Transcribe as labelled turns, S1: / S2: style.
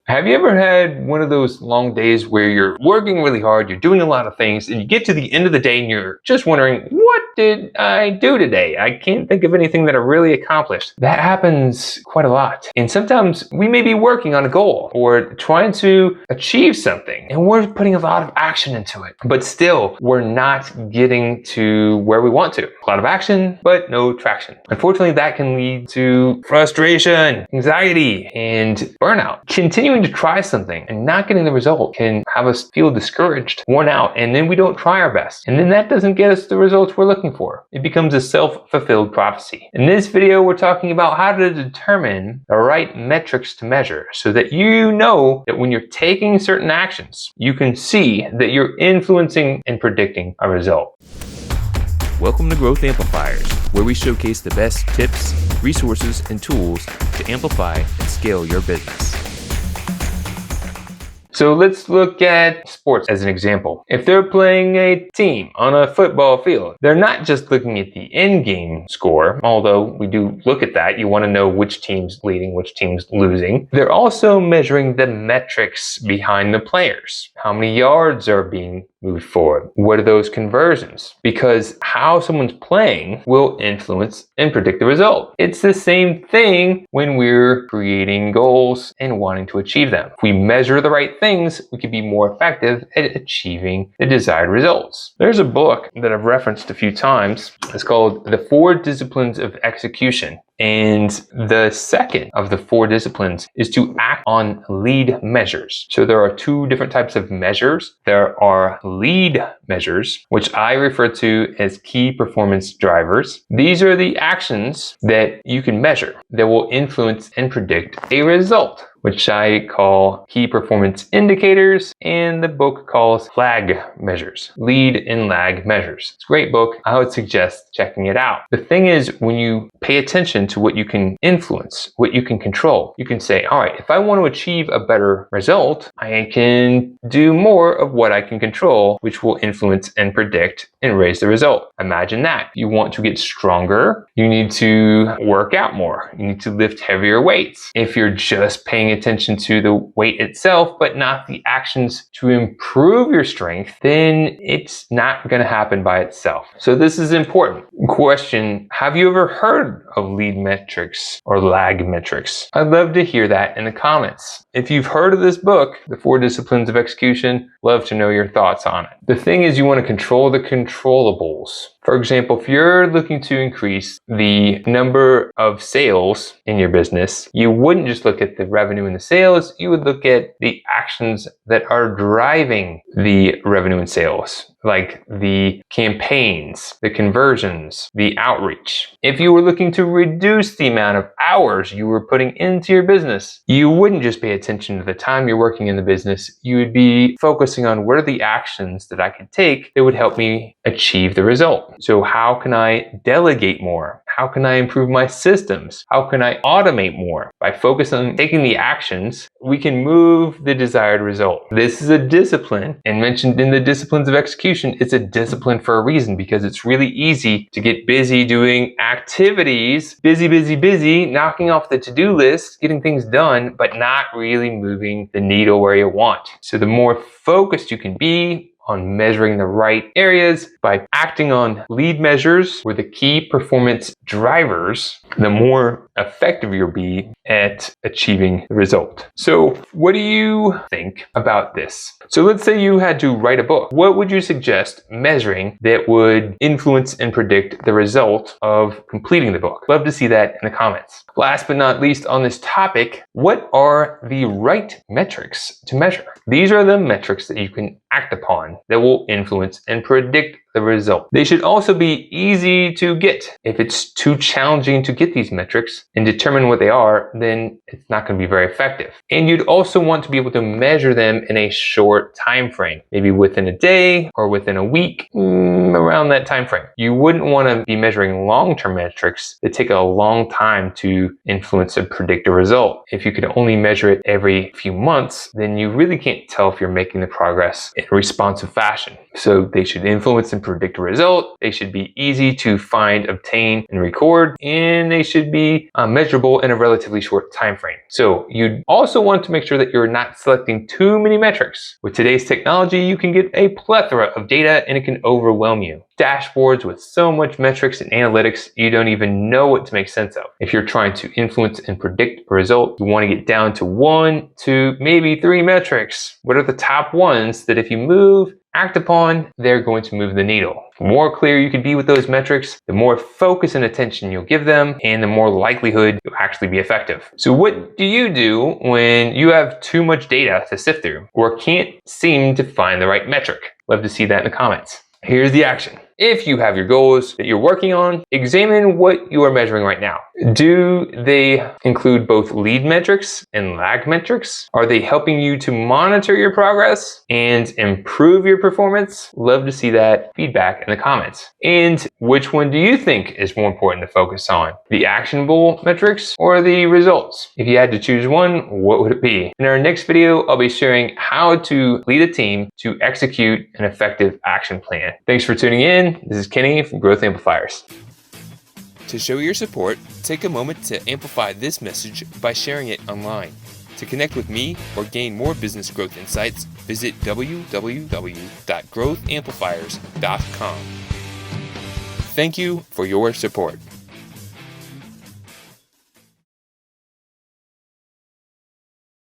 S1: Have you ever had one of those long days where you're working really hard, you're doing a lot of things, and you get to the end of the day and you're just wondering, what did I do today? I can't think of anything that I really accomplished. That happens quite a lot. And sometimes we may be working on a goal or trying to achieve something, and we're putting a lot of action into it, but still we're not getting to where we want to. A lot of action, but no traction. Unfortunately, that can lead to frustration, anxiety, and burnout. Continuing to try something and not getting the result can have us feel discouraged, worn out, and then we don't try our best. And then that doesn't get us the results we're looking for. It becomes a self-fulfilled prophecy. In this video, we're talking about how to determine the right metrics to measure so that you know that when you're taking certain actions, you can see that you're influencing and predicting a result.
S2: Welcome to Growth Amplifiers, where we showcase the best tips, resources, and tools to amplify and scale your business.
S1: So let's look at sports as an example. If they're playing a team on a football field, they're not just looking at the end game score, although we do look at that. You want to know which team's leading, which team's losing. They're also measuring the metrics behind the players. How many yards are being moved forward? What are those conversions? Because how someone's playing will influence and predict the result. It's the same thing when we're creating goals and wanting to achieve them. If we measure the right things, we can be more effective at achieving the desired results. There's a book that I've referenced a few times. It's called The 4 Disciplines of Execution. And the second of the 4 disciplines is to act on lead measures. So there are 2 different types of measures. There are lead measures, which I refer to as key performance drivers. These are the actions that you can measure that will influence and predict a result, which I call key performance indicators, and the book calls lag measures, lead and lag measures. It's a great book. I would suggest checking it out. The thing is, when you pay attention to what you can influence, what you can control, you can say, all right, if I want to achieve a better result, I can do more of what I can control, which will influence and predict and raise the result. Imagine that. You want to get stronger, you need to work out more, you need to lift heavier weights. If you're just paying attention to the weight itself, but not the actions to improve your strength, then it's not going to happen by itself. So this is important. Question, have you ever heard of lead metrics or lag metrics? I'd love to hear that in the comments. If you've heard of this book, The 4 Disciplines of Execution, love to know your thoughts on it. The thing is, you want to control the controllables. For example, if you're looking to increase the number of sales in your business, you wouldn't just look at the revenue and the sales, you would look at the actions that are driving the revenue and sales, like the campaigns, the conversions, the outreach. If you were looking to reduce the amount of hours you were putting into your business, you wouldn't just pay attention to the time you're working in the business, you would be focusing on what are the actions that I could take that would help me achieve the result. So how can I delegate more? How can I improve my systems? How can I automate more? By focusing on taking the actions, we can move the desired result. This is a discipline, and mentioned in the disciplines of execution, it's a discipline for a reason, because it's really easy to get busy doing activities, busy, knocking off the to-do list, getting things done, but not really moving the needle where you want. So the more focused you can be on measuring the right areas by acting on lead measures or the key performance drivers, the more effective you'll be at achieving the result. So what do you think about this? So let's say you had to write a book. What would you suggest measuring that would influence and predict the result of completing the book? Love to see that in the comments. Last but not least on this topic, what are the right metrics to measure? These are the metrics that you can act upon that will influence and predict the result. They should also be easy to get. If it's too challenging to get these metrics and determine what they are, then it's not going to be very effective. And you'd also want to be able to measure them in a short time frame, maybe within a day or within a week, around that time frame. You wouldn't want to be measuring long-term metrics that take a long time to influence and predict a result. If you could only measure it every few months, then you really can't tell if you're making the progress in a responsive fashion. So they should influence and and predict a result. They should be easy to find, obtain, and record, and they should be measurable in a relatively short time frame. So you also want to make sure that you're not selecting too many metrics. With today's technology, you can get a plethora of data and it can overwhelm you. Dashboards with so much metrics and analytics, you don't even know what to make sense of. If you're trying to influence and predict a result, you want to get down to 1, 2, maybe 3 metrics. What are the top ones that if you act upon, they're going to move the needle? The more clear you can be with those metrics, the more focus and attention you'll give them, and the more likelihood you'll actually be effective. So what do you do when you have too much data to sift through or can't seem to find the right metric? Love to see that in the comments. Here's the action. If you have your goals that you're working on, examine what you are measuring right now. Do they include both lead metrics and lag metrics? Are they helping you to monitor your progress and improve your performance? Love to see that feedback in the comments. And which one do you think is more important to focus on? The actionable metrics or the results? If you had to choose one, what would it be? In our next video, I'll be sharing how to lead a team to execute an effective action plan. Thanks for tuning in. This is Kenny from Growth Amplifiers.
S2: To show your support, take a moment to amplify this message by sharing it online. To connect with me or gain more business growth insights, visit www.growthamplifiers.com. Thank you for your support.